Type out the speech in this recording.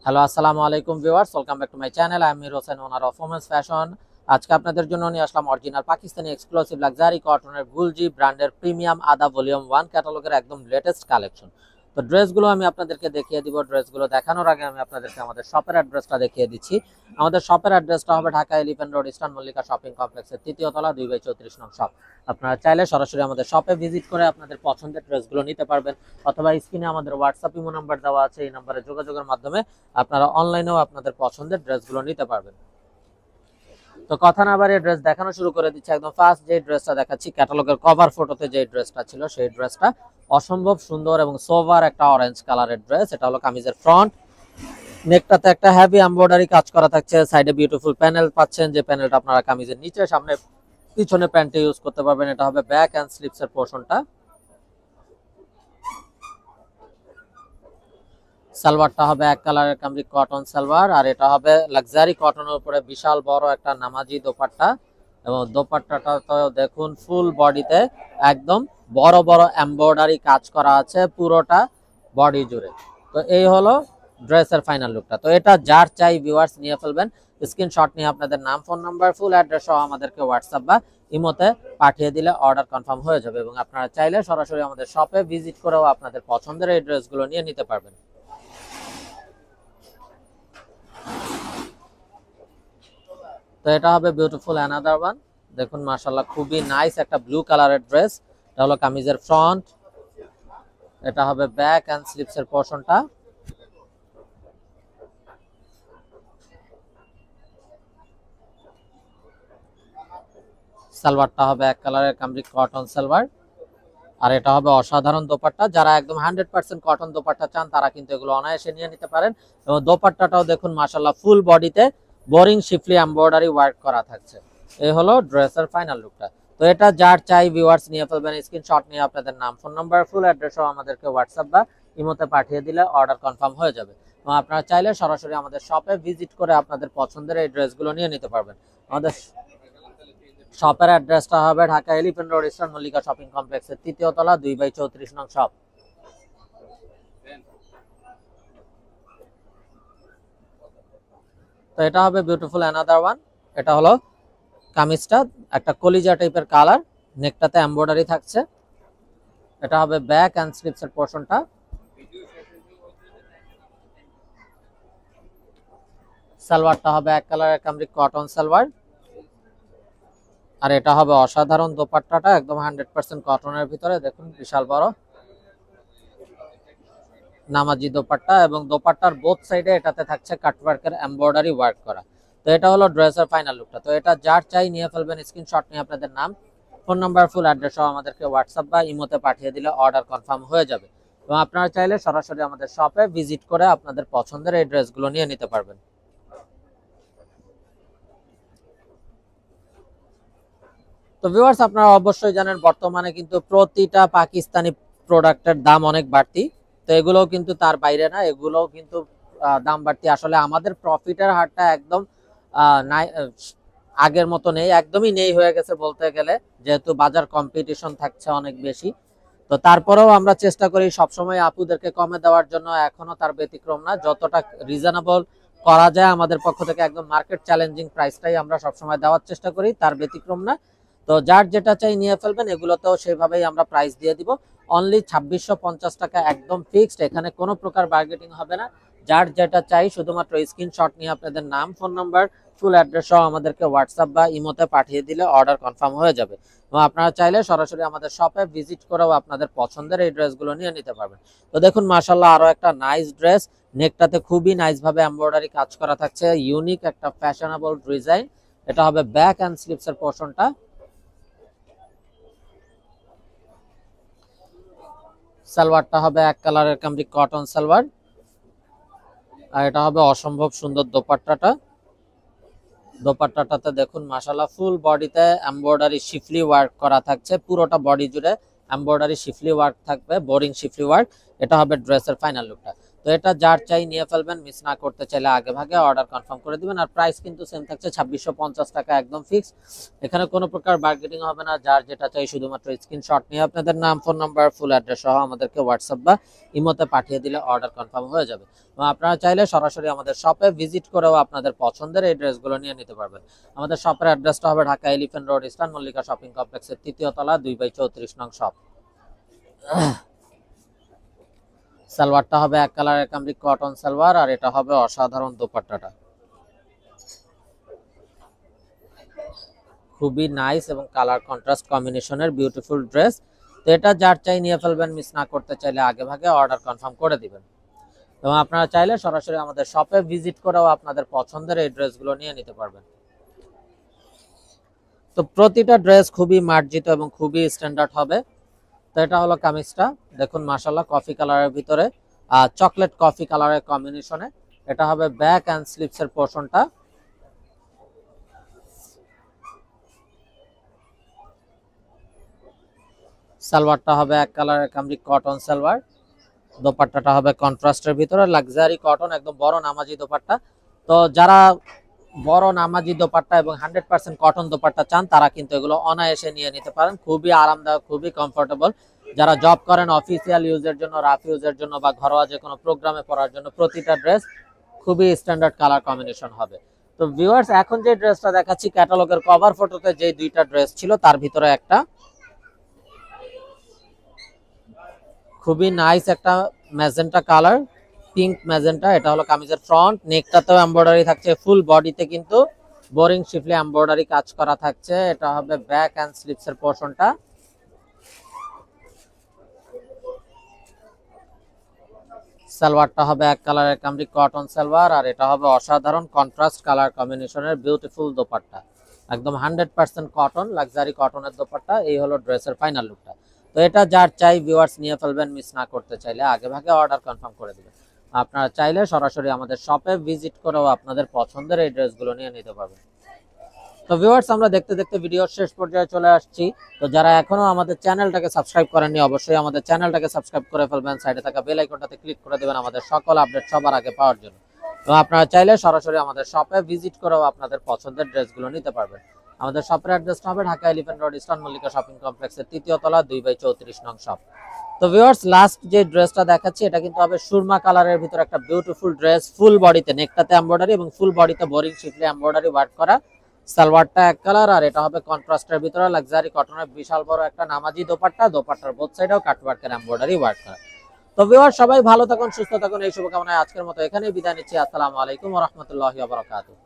Hello, আসসালামু আলাইকুম viewers, welcome back to my channel. আমি Mir Hossain, owner of women's fashion. আজকে আপনাদের জন্য নিয়ে আসলাম অরিজিনাল পাকিস্তানি এক্সক্লুসিভ লাক্সারি কটনের গুলজি ব্র্যান্ডের প্রিমিয়াম আদা ভলিউম 1 ক্যাটালগের একদম লেটেস্ট কালেকশন। তো ড্রেসগুলো আমি আপনাদেরকে দেখিয়ে দিব। ড্রেসগুলো দেখানোর আগে আমি আপনাদেরকে আমাদের শপের অ্যাড্রেসটা দেখিয়ে দিচ্ছি। আমাদের শপের অ্যাড্রেসটা হবে Dhaka elephant road, eastern Mallika shopping কমপ্লেক্সের তৃতীয় তলা, 2/34 নং শপ। আপনারা চাইলে সরাসরি আমাদের শপে ভিজিট করে আপনাদের পছন্দের ড্রেসগুলো নিতে পারবেন, অথবা স্ক্রিনে আমাদের হোয়াটসঅ্যাপ ইমো নাম্বার দেওয়া আছে, এই নাম্বারে যোগাযোগের মাধ্যমে আপনারা অনলাইনেও আপনাদের পছন্দের ড্রেসগুলো নিতে পারবেন। তো কথা না বাড়িয়ে ড্রেস দেখানো শুরু করে দিচ্ছি। একদম ফার্স্ট যে ড্রেসটা দেখাচ্ছি, ক্যাটালগের কভার ফটোতে যে ড্রেসটা ছিল, সেই ড্রেসটা অসম্ভব সুন্দর এবং সোভার একটা অরেঞ্জ কালারের ড্রেস। এটা হলো কামিজের ফ্রন্ট। নেকটাতে একটা হেভি এমব্রয়ডারি কাজ করা থাকছে, সাইডে বিউটিফুল প্যানেল পাচ্ছেন, যে প্যানেলটা আপনারা কামিজের নিচে, সামনে, পিছনে প্যান্টে ইউজ করতে পারবেন। এটা হবে ব্যাক এন্ড স্লিপসের পোর্শনটা। সালোয়ারটা হবে এক কালারের কামরি কটন সালোয়ার, আর এটা হবে লাক্সারি কটনের উপরে বিশাল বড় একটা নামাজি দোপাট্টা। এবং দোপাট্টাটা তো দেখুন, ফুল বডিতে একদম বড় বড় এমব্রয়ডারি কাজ করা আছে পুরোটা বডি জুড়ে। তো এই হলো ড্রেসের ফাইনাল লুকটা। তো এটা যার চাই ভিউয়ার্স নিয়ে ফেলবেন। স্ক্রিনশট নিয়ে আপনাদের নাম, ফোন নাম্বার, ফুল অ্যাড্রেস সহ আমাদেরকে হোয়াটসঅ্যাপ বা ইমোতে পাঠিয়ে দিলে অর্ডার কনফার্ম হয়ে যাবে, এবং আপনারা চাইলে সরাসরি আমাদের শপে ভিজিট করেও আপনাদের পছন্দের এই ড্রেসগুলো নিয়ে নিতে পারবেন। তো এটা হবে বিউটিফুল অ্যানাদার ওয়ান। দেখুন মাশাআল্লাহ, খুবই নাইস একটা ব্লু কালারের ড্রেস। এটা হলো কামিজের ফ্রন্ট। এটা হবে ব্যাক এন্ড স্লিপস এর পোর্শনটা। সালোয়ারটা হবে এক কালারের কামরি কটন সালোয়ার, আর এটা হবে অসাধারণ দোপাট্টা। যারা একদম 100% কটন দোপাট্টা চান, তারা কিন্তু এগুলো অনায়াসে নিয়ে নিতে পারেন। এবং দোপাট্টাটাও দেখুন মাশাআল্লাহ, ফুল বডিতে বোরিং শিফলি এমব্রয়ডারি ওয়ার্ক করা থাকছে। এই হলো ড্রেসের ফাইনাল লুকটা। তো এটা যার চাই ভিউয়ার্স নিয়ে ফেলবেন। স্ক্রিনশট নিয়ে আপনাদের নাম, ফোন নাম্বার, ফুল অ্যাড্রেস সহ আমাদেরকে হোয়াটসঅ্যাপ বা ইমোতে পাঠিয়ে দিলে অর্ডার কনফার্ম হয়ে যাবে। এবং আপনারা চাইলে সরাসরি আমাদের শপে ভিজিট করে আপনাদের পছন্দের এই ড্রেসগুলো নিয়ে নিতে পারবেন। আমাদের শপের অ্যাড্রেসটা হবে Dhaka elephant road, eastern Mallika shopping কমপ্লেক্সের তৃতীয় তলা, 2/34 নং শপ। তো এটা হবে বিউটিফুল অ্যানাদার ওয়ান। এটা হলো কামিজটা, একটা কলিজা টাইপের কালার, নেকটাতে এমব্রয়ডারি থাকছে। এটা হবে ব্যাক এন্ড স্লিপস এর পোর্শনটা। সালোয়ারটা হবে এক কালারের কামরি কটন সালোয়ার, আর এটা হবে অসাধারণ দোপাট্টাটা, একদম 100% কটনের ভিতরে। দেখুন বিশাল বড় নামাজি দোপাট্টা, এবং দোপাট্টার বোথ সাইডে এটাতে থাকছে কাটওয়ার্কের এমব্রয়ডারি ওয়ার্ক করা। তো এটা হলো ড্রেসের ফাইনাল লুকটা। তো এটা যার চাই নিয়ে ফেলবেন। স্ক্রিনশট নিয়ে আপনাদের নাম, ফোন নাম্বার, ফুল অ্যাড্রেস সহ আমাদেরকে হোয়াটসঅ্যাপ বা ইমোতে পাঠিয়ে দিলে অর্ডার কনফার্ম হয়ে যাবে। এবং আপনারা চাইলে সরাসরি আমাদের শপে ভিজিট করে আপনাদের পছন্দের এই ড্রেসগুলো নিয়ে নিতে পারবেন। তো ভিউয়ার্স, আপনারা অবশ্যই জানেন বর্তমানে কিন্তু প্রতিটা পাকিস্তানি প্রোডাক্টের দাম অনেক বাড়তি। তো এগুলোও কিন্তু তার বাইরে না, এগুলোও কিন্তু দাম বাড়তি। আসলে আমাদের প্রফিটের হারটা একদম নাই, আগের মতো নেই, একদমই নেই হয়ে গেছে বলতে গেলে, যেহেতু বাজার কম্পিটিশন থাকছে অনেক বেশি। তো তারপরেও আমরা চেষ্টা করি সবসময় আপুদেরকে কমে দেওয়ার জন্য, এখনো তার ব্যতিক্রম না। যতটা রিজনেবল করা যায় আমাদের পক্ষ থেকে, একদম মার্কেট চ্যালেঞ্জিং প্রাইসটাই আমরা সবসময় দেওয়ার চেষ্টা করি, তার ব্যতিক্রম না। তো যার যেটা চাই নিয়ে ফেলবেন। এগুলোতেও সেভাবেই আমরা প্রাইস দিয়ে দিব। অনলি 2650 টাকা, একদম ফিক্সড। এখানে কোনো প্রকার বার্গেটিং হবে না। যার যেটা চাই শুধুমাত্র স্ক্রিনশট নিয়ে আপনাদের নাম, ফোন নাম্বার, ফুল অ্যাড্রেস সহ আমাদেরকে হোয়াটসঅ্যাপ বা ইমোতে পাঠিয়ে দিলে অর্ডার কনফার্ম হয়ে যাবে। এবং আপনারা চাইলে সরাসরি আমাদের শপে ভিজিট করেও আপনাদের পছন্দের এই ড্রেসগুলো নিয়ে নিতে পারবেন। তো দেখুন মাশাআল্লাহ, আরো একটা নাইস ড্রেস। নেকটাতে খুবই নাইস ভাবে এমব্রয়ডারি কাজ করা থাকছে, ইউনিক একটা ফ্যাশনেবল ডিজাইন। এটা হবে ব্যাক এন্ড স্লিপস এর পোর্শনটা। সালোয়ারটা হবে এক কালারের কামরি কটন সালোয়ার, আর এটা হবে অসম্ভব সুন্দর দোপাট্টাটা। দোপাট্টাটাতে দেখুন মাশাআল্লাহ, ফুল বডিতে এমব্রয়ডারি শিফলি ওয়ার্ক করা থাকছে, পুরোটা বডি জুড়ে এমব্রয়ডারি শিফলি ওয়ার্ক থাকবে, বোরিং শিফলি ওয়ার্ক। এটা হবে ড্রেসের ফাইনাল লুকটা। তো এটা যার চাই নিয়ে ফেলবেন, মিস না করতে চাইলে আগে ভাগে অর্ডার কনফার্ম করে দিবেন। আর প্রাইস কিন্তু সেম থাকছে 2650 টাকা, একদম ফিক্স। এখানে কোনো প্রকার বার্গেনিং হবে না। যার যেটা চাই শুধুমাত্র স্ক্রিনশট নিয়ে আপনাদের নাম, ফোন নাম্বার, ফুল অ্যাড্রেস সহ আমাদেরকে হোয়াটসঅ্যাপ বা ইমোতে পাঠিয়ে দিলে অর্ডার কনফার্ম হয়ে যাবে। এবং আপনারা চাইলে সরাসরি আমাদের শপে ভিজিট করেও আপনাদের পছন্দের এই ড্রেসগুলো নিয়ে নিতে পারবেন। আমাদের শপের অ্যাড্রেসটা হবে Dhaka elephant road, eastern Mallika shopping কমপ্লেক্সের 3য় তলা, 2/34 নং শপ। সালোয়ারটা হবে এক কালারের কামরি কটন সালোয়ার, আর এটা হবে অসাধারণ দোপাট্টাটা, খুবই নাইস এবং কালার কন্ট্রাস্ট কম্বিনেশনের বিউটিফুল ড্রেস। তো এটা যার চাই নিয়ে ফেলবেন, মিস না করতে চাইলে আগে ভাগে অর্ডার কনফার্ম করে দিবেন। এবং আপনারা চাইলে সরাসরি আমাদের শপে ভিজিট করেও আপনাদের পছন্দের এই ড্রেসগুলো নিয়ে নিতে পারবেন। তো প্রতিটা ড্রেস খুবই মার্জিত এবং খুবই স্ট্যান্ডার্ড হবে। তো এটা হলো কামিজটা, দেখুন মাশাআল্লাহ কফি কালারের ভিতরে চকলেট কফি কালারের কম্বিনেশনে। এটা হবে ব্যাক এন্ড স্লিভস এর পোরশনটা। সালোয়ারটা হবে এক কালারের কামরি কটন সালোয়ার, দোপাট্টাটা হবে কন্ট্রাস্টের ভিতরে লাক্সারি কটন, একদম বড় নামাজি দোপাট্টা। তো যারা বড় নামাজি দোপাট্টা এবং 100% কটন দোপাট্টা চান তারা কিন্তু এগুলো অনায়াসে নিয়ে নিতে পারেন, খুবই আরামদায়ক, খুবই কমফোর্টেবল। যারা জব করেন, অফিসিয়াল ইউজের জন্য, রাফ ইউজের জন্য বা ঘরোয়া যে কোনো প্রোগ্রামে পরার জন্য প্রতিটা ড্রেস খুবই স্ট্যান্ডার্ড কালার কম্বিনেশন হবে। তো ভিউয়ার্স, এখন যে ড্রেসটা দেখাচ্ছি ক্যাটালগের কভার ফটোতে যে দুইটা ড্রেস ছিল তার ভিতরে একটা খুবই নাইস একটা ম্যাজেন্টা কালার, পিঙ্ক ম্যাজেন্টা। এটা হলো কামিজের ফ্রন্ট, নেকটাতেও এমব্রয়ডারি থাকছে, ফুল বডিতে কিন্তু বোরিং শিফলি এমব্রয়ডারি কাজ করা থাকছে। এটা হবে ব্যাক এন্ড স্লিভস এর পোরশনটা। সালোয়ারটা হবে এক কালারের কামরি কটন সালোয়ার, আর এটা হবে অসাধারণ কন্ট্রাস্ট কালার কম্বিনেশনের বিউটিফুল দোপাট্টা, একদম 100% কটন, লাক্সারি কটনের দোপাট্টা। এই হলো ড্রেসের ফাইনাল লুকটা। তো এটা যার চাই ভিউয়ার্স নিয়ে ফেলবেন, মিস না করতে চাইলে আগে ভাগে অর্ডার কনফার্ম করে দিবেন। আপনারা চাইলে সরাসরি আমাদের শপে ভিজিট করেও আপনাদের পছন্দের এই ড্রেসগুলো নিয়ে নিতে পারবেন। তো ভিউয়ার্স, আমরা দেখতে দেখতে ভিডিওর শেষ পর্যায়ে চলে আসছি। তো যারা এখনো আমাদের চ্যানেলটাকে সাবস্ক্রাইব করেননি, অবশ্যই আমাদের চ্যানেলটাকে সাবস্ক্রাইব করে ফেলবেন, সাইডে থাকা বেল আইকনটাতে ক্লিক করে দেবেন আমাদের সকল আপডেট সবার আগে পাওয়ার জন্য। তো আপনারা চাইলে সরাসরি আমাদের শপে ভিজিট করেও আপনাদের পছন্দের ড্রেসগুলো নিতে পারবেন। আমাদের শপের অ্যাড্রেসটা হবে Dhaka elephant road, eastern Mallika shopping কমপ্লেক্সের 3য় তলা, 2/34 নং শপ। তো ভিউয়ার্স, লাস্ট যে ড্রেসটা দেখাচ্ছি এটা কিন্তু হবে সুরমা কালারের ভিতর একটা বিউটিফুল ড্রেস, ফুল বডিতে নেকটাতে এমব্রয়ডারি এবং ফুল বডিতে বোরিং শিফলি এমব্রয়ডারি ওয়ার্ক করা। সালোয়ারটা এক কালার, আর এটা হবে কন্ট্রাস্টের ভিতরে লাক্সারি কটনের বিশাল বড় একটা নামাজি দোপাট্টা, দোপাট্টার বোথ সাইডেও কাটওয়ার্কের এমব্রয়ডারি ওয়ার্ক করা। তো ভিউয়ার্স, সবাই ভালো থাকুন, সুস্থ থাকুন, এই শুভকামনায় আজকের মতো এখানেই বিদায় নিচ্ছি। আসসালামু আলাইকুম ওয়া রাহমাতুল্লাহি ওয়া বারাকাতুহু।